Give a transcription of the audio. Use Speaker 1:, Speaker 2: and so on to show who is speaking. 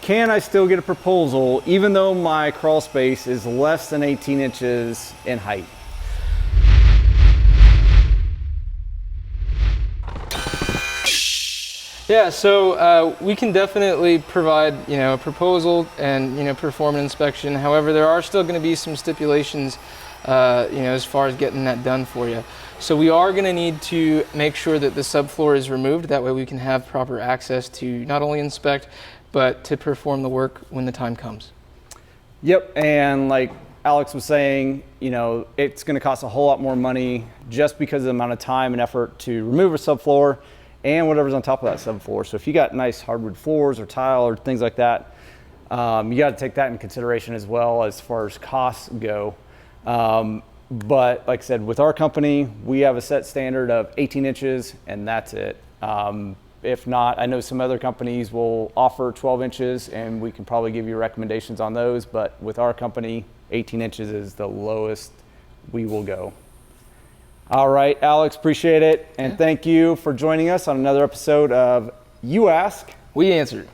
Speaker 1: can I still get a proposal even though my crawl space is less than 18 inches in height?
Speaker 2: Yeah, so we can definitely provide, a proposal and, perform an inspection. However, there are still going to be some stipulations, as far as getting that done for you. So we are going to need to make sure that the subfloor is removed. That way we can have proper access to not only inspect, but to perform the work when the time comes.
Speaker 1: Yep, and like Alex was saying, it's going to cost a whole lot more money just because of the amount of time and effort to remove a subfloor and whatever's on top of that subfloor. So if you got nice hardwood floors or tile or things like that, you got to take that in consideration as well as far as costs go. But like I said, with our company, we have a set standard of 18 inches and that's it. If not, I know some other companies will offer 12 inches and we can probably give you recommendations on those, but with our company, 18 inches is the lowest we will go. All right, Alex, appreciate it. And thank you for joining us on another episode of You Ask,
Speaker 2: We Answer.